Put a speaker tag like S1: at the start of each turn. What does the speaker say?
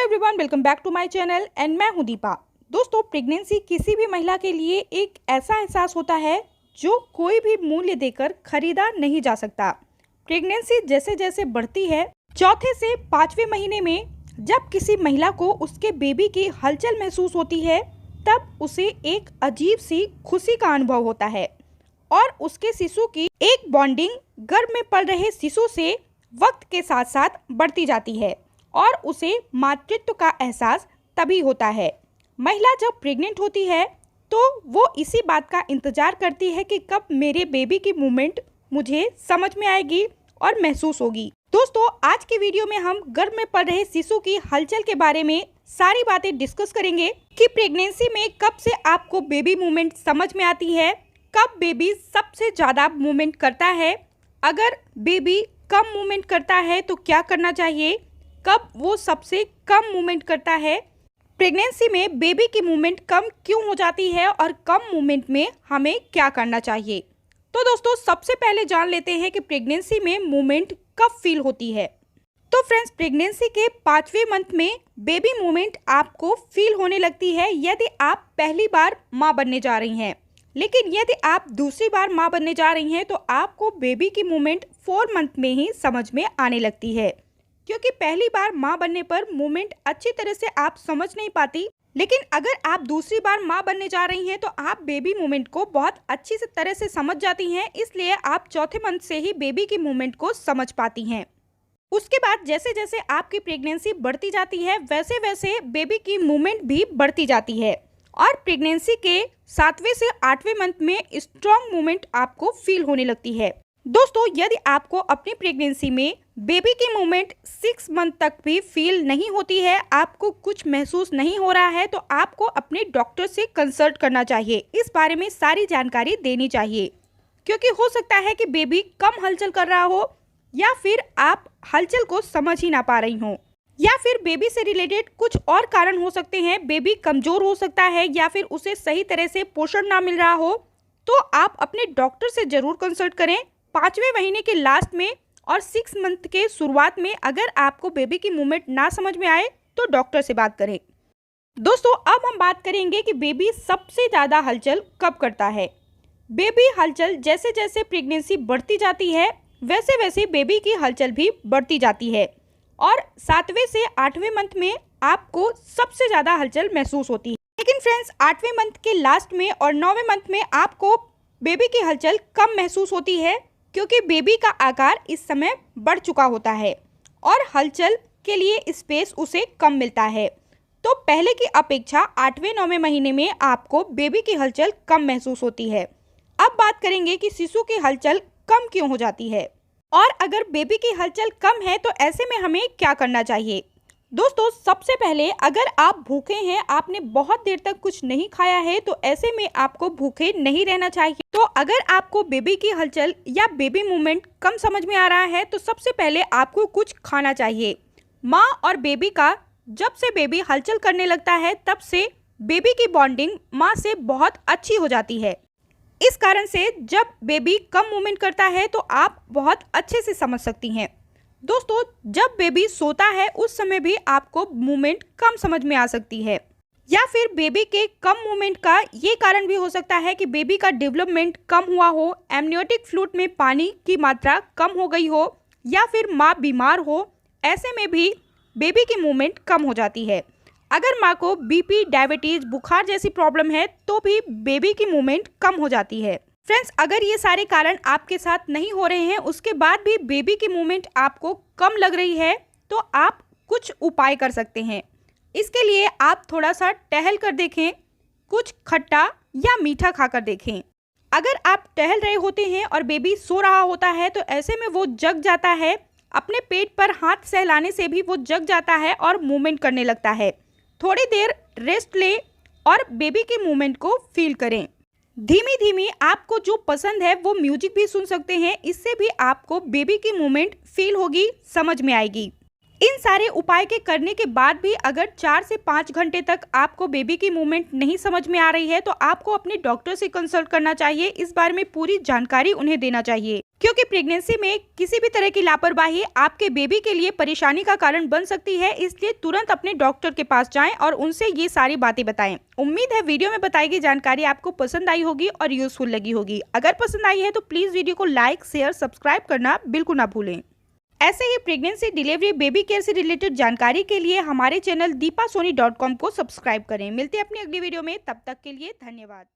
S1: Hello everyone, welcome back to my channel and मैं हूं दीपा। दोस्तों, प्रेगनेंसी किसी भी महिला के लिए एक ऐसा एहसास होता है जो कोई भी मूल्य देकर खरीदा नहीं जा सकता। प्रेगनेंसी जैसे जैसे बढ़ती है, चौथे से 5वें महीने में जब किसी महिला को उसके बेबी की हलचल महसूस होती है, तब उसे एक अजीब सी खुशी का अनुभव होता है और उसके शिशु की एक बॉन्डिंग गर्भ में पल रहे शिशु से वक्त के साथ साथ बढ़ती जाती है और उसे मातृत्व का एहसास तभी होता है। महिला जब प्रेग्नेंट होती है तो वो इसी बात का इंतज़ार करती है कि कब मेरे बेबी की मूवमेंट मुझे समझ में आएगी और महसूस होगी। दोस्तों, आज की वीडियो में हम गर्भ में पल रहे शिशु की हलचल के बारे में सारी बातें डिस्कस करेंगे कि प्रेगनेंसी में कब से आपको बेबी मूवमेंट समझ में आती है, कब बेबी सबसे ज़्यादा मूवमेंट करता है, अगर बेबी कम मूवमेंट करता है तो क्या करना चाहिए, कब वो सबसे कम मूवमेंट करता है, प्रेगनेंसी में बेबी की मूवमेंट कम क्यों हो जाती है और कम मूवमेंट में हमें क्या करना चाहिए। तो दोस्तों, सबसे पहले जान लेते हैं कि प्रेगनेंसी में मूवमेंट कब फील होती है। तो फ्रेंड्स, प्रेगनेंसी के 5वें मंथ में बेबी मूवमेंट आपको फील होने लगती है यदि आप पहली बार माँ बनने जा रही हैं। लेकिन यदि आप दूसरी बार माँ बनने जा रही हैं तो आपको बेबी की मूवमेंट 4 मंथ में ही समझ में आने लगती है, क्योंकि पहली बार माँ बनने पर मूवमेंट अच्छी तरह से आप समझ नहीं पाती। लेकिन अगर आप दूसरी बार माँ बनने जा रही हैं तो आप बेबी मूवमेंट को बहुत अच्छी से तरह से समझ जाती हैं, इसलिए आप चौथे मंथ से ही बेबी की मूवमेंट को समझ पाती हैं। उसके बाद जैसे जैसे आपकी प्रेगनेंसी बढ़ती जाती है वैसे वैसे बेबी की मूवमेंट भी बढ़ती जाती है और प्रेगनेंसी के 7वें से 8वें मंथ में स्ट्रॉन्ग मूवमेंट आपको फील होने लगती है। दोस्तों, यदि आपको अपनी प्रेगनेंसी में बेबी की मूवमेंट 6 मंथ तक भी फील नहीं होती है, आपको कुछ महसूस नहीं हो रहा है, तो आपको अपने डॉक्टर से कंसल्ट करना चाहिए। इस बारे में सारी जानकारी देनी चाहिए, क्योंकि हो सकता है कि बेबी कम हलचल कर रहा हो या फिर आप हलचल को समझ ही ना पा रही हो, या फिर बेबी से रिलेटेड कुछ और कारण हो सकते हैं। बेबी कमज़ोर हो सकता है या फिर उसे सही तरह से पोषण ना मिल रहा हो, तो आप अपने डॉक्टर से ज़रूर कंसल्ट करें 5वें महीने के लास्ट में और 6 मंथ के शुरुआत में। अगर आपको बेबी की मूवमेंट ना समझ में आए तो डॉक्टर से बात करें। दोस्तों, अब हम बात करेंगे कि बेबी सबसे ज़्यादा हलचल कब करता है। बेबी हलचल जैसे जैसे प्रेगनेंसी बढ़ती जाती है वैसे वैसे बेबी की हलचल भी बढ़ती जाती है और 7वें से 8वें मंथ में आपको सबसे ज़्यादा हलचल महसूस होती है। लेकिन फ्रेंड्स, 8वें मंथ के लास्ट में और 9वें मंथ में आपको बेबी की हलचल कम महसूस होती है, क्योंकि बेबी का आकार इस समय बढ़ चुका होता है और हलचल के लिए स्पेस उसे कम मिलता है। तो पहले की अपेक्षा 8वें-9वें महीने में आपको बेबी की हलचल कम महसूस होती है। अब बात करेंगे कि शिशु की हलचल कम क्यों हो जाती है और अगर बेबी की हलचल कम है तो ऐसे में हमें क्या करना चाहिए। दोस्तों, सबसे पहले अगर आप भूखे हैं, आपने बहुत देर तक कुछ नहीं खाया है, तो ऐसे में आपको भूखे नहीं रहना चाहिए। तो अगर आपको बेबी की हलचल या बेबी मूवमेंट कम समझ में आ रहा है तो सबसे पहले आपको कुछ खाना चाहिए। माँ और बेबी का जब से बेबी हलचल करने लगता है तब से बेबी की बॉन्डिंग माँ से बहुत अच्छी हो जाती है। इस कारण से जब बेबी कम मूवमेंट करता है तो आप बहुत अच्छे से समझ सकती हैं। दोस्तों, जब बेबी सोता है उस समय भी आपको मूवमेंट कम समझ में आ सकती है, या फिर बेबी के कम मूवमेंट का ये कारण भी हो सकता है कि बेबी का डेवलपमेंट कम हुआ हो, एमनियोटिक फ्लूइड में पानी की मात्रा कम हो गई हो, या फिर माँ बीमार हो। ऐसे में भी बेबी की मूवमेंट कम हो जाती है। अगर माँ को बीपी, डायबिटीज़, बुखार जैसी प्रॉब्लम है तो भी बेबी की मूवमेंट कम हो जाती है। फ्रेंड्स, अगर ये सारे कारण आपके साथ नहीं हो रहे हैं, उसके बाद भी बेबी की मूवमेंट आपको कम लग रही है, तो आप कुछ उपाय कर सकते हैं। इसके लिए आप थोड़ा सा टहल कर देखें, कुछ खट्टा या मीठा खाकर देखें। अगर आप टहल रहे होते हैं और बेबी सो रहा होता है तो ऐसे में वो जग जाता है, अपने पेट पर हाथ सहलाने से भी वो जग जाता है और मूवमेंट करने लगता है। थोड़ी देर रेस्ट लें और बेबी की मूवमेंट को फील करें। धीमी धीमी आपको जो पसंद है वो म्यूजिक भी सुन सकते हैं, इससे भी आपको बेबी की मूवमेंट फील होगी, समझ में आएगी। इन सारे उपाय के करने के बाद भी अगर 4 से 5 घंटे तक आपको बेबी की मूवमेंट नहीं समझ में आ रही है तो आपको अपने डॉक्टर से कंसल्ट करना चाहिए। इस बारे में पूरी जानकारी उन्हें देना चाहिए। क्योंकि प्रेगनेंसी में किसी भी तरह की लापरवाही आपके बेबी के लिए परेशानी का कारण बन सकती है, इसलिए तुरंत अपने डॉक्टर के पास जाएं और उनसे ये सारी बातें बताएं। उम्मीद है वीडियो में बताई गई जानकारी आपको पसंद आई होगी और यूजफुल लगी होगी। अगर पसंद आई है तो प्लीज़ वीडियो को लाइक, शेयर, सब्सक्राइब करना बिल्कुल ना भूलें। ऐसे ही प्रेगनेंसी, डिलीवरी, बेबी केयर से रिलेटेड जानकारी के लिए हमारे चैनल deepasoni.com को सब्सक्राइब करें। मिलते हैं अपनी अगली वीडियो में, तब तक के लिए धन्यवाद।